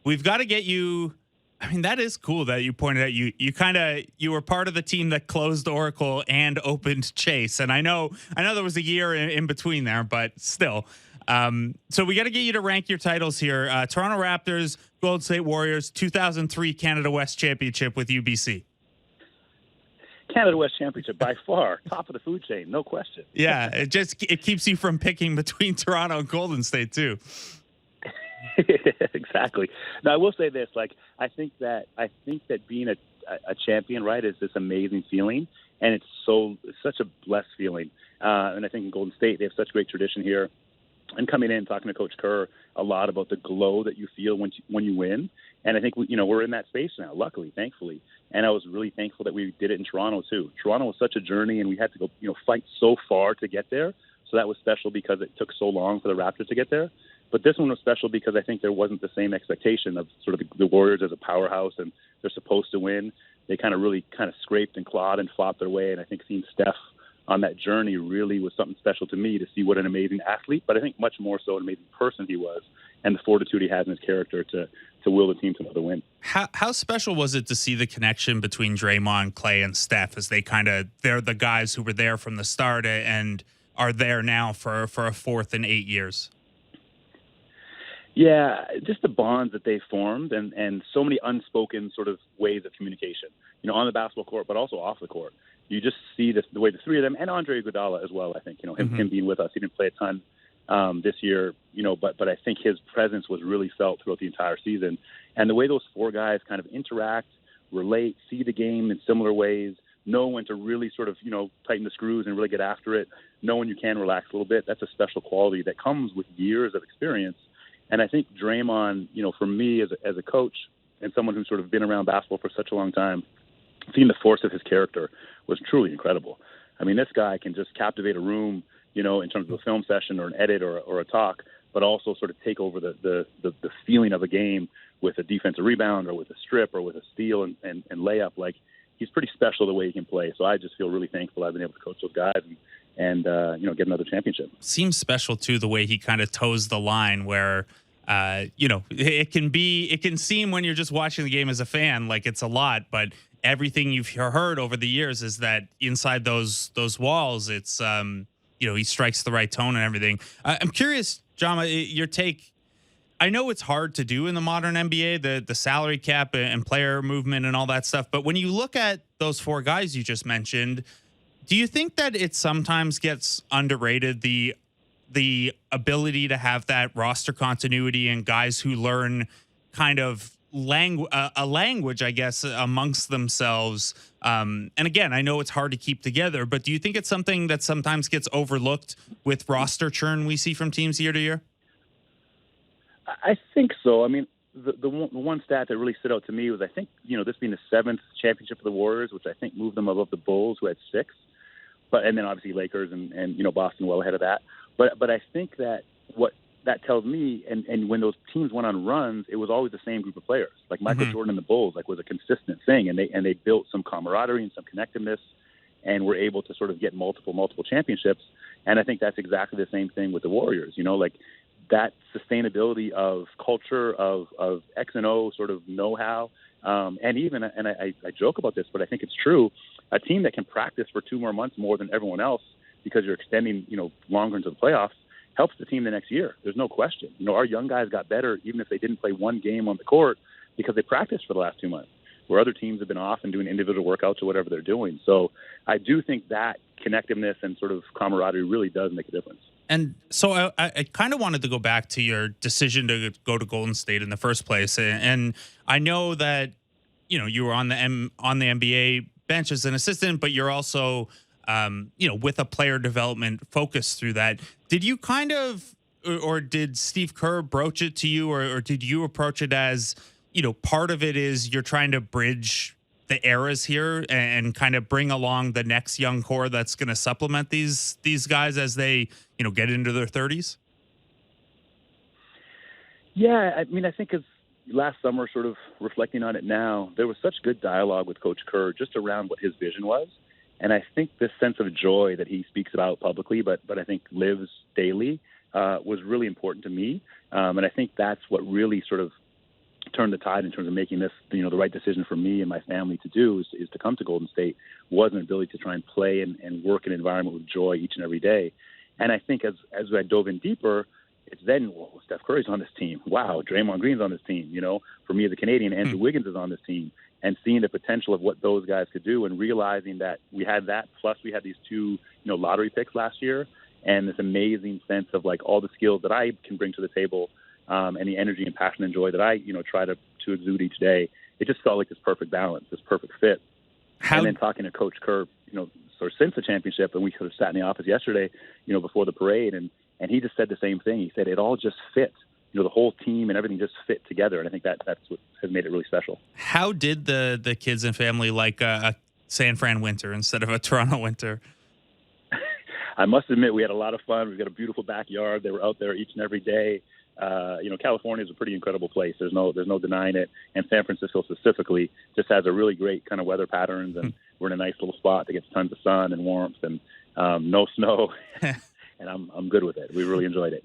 we've got to get you. I mean, that is cool that you pointed out you were part of the team that closed Oracle and opened Chase. And I know there was a year in between there, but still. So we got to get you to rank your titles here. Toronto Raptors, Golden State Warriors, 2003 Canada West Championship with UBC. Canada West Championship by far, top of the food chain, no question. Yeah, it keeps you from picking between Toronto and Golden State too. Exactly. Now I will say this: like I think that being a champion, right, is this amazing feeling, and it's such a blessed feeling. And I think in Golden State they have such great tradition here. And coming in talking to Coach Kerr a lot about the glow that you feel when you win, and I think we're in that space now. Luckily, thankfully, and I was really thankful that we did it in Toronto too. Toronto was such a journey, and we had to go fight so far to get there. So that was special because it took so long for the Raptors to get there. But this one was special because I think there wasn't the same expectation of sort of the Warriors as a powerhouse and they're supposed to win. They really scraped and clawed and fought their way. And I think seeing Steph on that journey really was something special to me to see what an amazing athlete, but I think much more so an amazing person he was and the fortitude he has in his character to will the team to another win. How special was it to see the connection between Draymond, Clay, and Steph as they're the guys who were there from the start and are there now for a fourth in 8 years? Yeah, just the bonds that they formed and so many unspoken sort of ways of communication, on the basketball court, but also off the court. You just see the way the three of them, and Andre Iguodala as well, I think, him being with us. He didn't play a ton this year, but I think his presence was really felt throughout the entire season. And the way those four guys kind of interact, relate, see the game in similar ways, know when to really sort of, tighten the screws and really get after it, know when you can relax a little bit, that's a special quality that comes with years of experience. And I think Draymond, for me as a coach and someone who's sort of been around basketball for such a long time, seeing the force of his character was truly incredible. I mean, this guy can just captivate a room, in terms of a film session or an edit or a talk, but also sort of take over the feeling of a game with a defensive rebound or with a strip or with a steal and layup. Like, he's pretty special the way he can play. So I just feel really thankful I've been able to coach those guys and get another championship. Seems special too, the way he kind of toes the line where, it can seem when you're just watching the game as a fan, like it's a lot, but everything you've heard over the years is that inside those walls, it's, he strikes the right tone and everything. I'm curious, Jama, your take. I know it's hard to do in the modern NBA, the salary cap and player movement and all that stuff. But when you look at those four guys you just mentioned, do you think that it sometimes gets underrated, the ability to have that roster continuity and guys who learn kind of a language, I guess, amongst themselves? And again, I know it's hard to keep together, but do you think it's something that sometimes gets overlooked with roster churn we see from teams year to year? I think so. I mean, the one stat that really stood out to me was, I think, this being the seventh championship of the Warriors, which I think moved them above the Bulls, who had 6. And then obviously Lakers and Boston well ahead of that. But I think that what that tells me, and when those teams went on runs, it was always the same group of players. Like Michael Jordan and the Bulls, was a consistent thing, and they built some camaraderie and some connectiveness, and were able to sort of get multiple championships. And I think that's exactly the same thing with the Warriors. That sustainability of culture, of X and O sort of know-how, and even, and I joke about this, but I think it's true, a team that can practice for 2 more months more than everyone else because you're extending, longer into the playoffs, helps the team the next year. There's no question. Our young guys got better even if they didn't play one game on the court because they practiced for the last 2 months, where other teams have been off and doing individual workouts or whatever they're doing. So I do think that connectiveness and sort of camaraderie really does make a difference. And so I kind of wanted to go back to your decision to go to Golden State in the first place. And I know that, you were on the NBA bench as an assistant, but you're also, with a player development focus through that. Did you kind of, or did Steve Kerr broach it to you, or did you approach it as, part of it is you're trying to bridge the eras here and kind of bring along the next young core that's going to supplement these guys as they, get into their 30s? Yeah, I mean, I think as last summer, sort of reflecting on it now, there was such good dialogue with Coach Kerr just around what his vision was. And I think this sense of joy that he speaks about publicly, but I think lives daily, was really important to me. And I think that's what really sort of turned the tide in terms of making this, the right decision for me and my family to do is to come to Golden State was an ability to try and play and work in an environment with joy each and every day. And I think as I dove in deeper, it's then, Steph Curry's on this team. Wow, Draymond Green's on this team. For me as a Canadian, Andrew Wiggins is on this team. And seeing the potential of what those guys could do and realizing that we had that, plus we had these two, lottery picks last year, and this amazing sense of like all the skills that I can bring to the table, and the energy and passion and joy that I, try to exude each day. It just felt like this perfect balance, this perfect fit. And then talking to Coach Kerr, sort of since the championship, and we sort of sat in the office yesterday, before the parade, and he just said the same thing. He said it all just fit. The whole team and everything just fit together, and I think that's what has made it really special. How did the kids and family like a San Fran winter instead of a Toronto winter? I must admit, we had a lot of fun. We've got a beautiful backyard. They were out there each and every day. California is a pretty incredible place. There's no denying it. And San Francisco specifically just has a really great kind of weather patterns, and we're in a nice little spot that gets tons of sun and warmth and no snow. And I'm good with it. We really enjoyed it.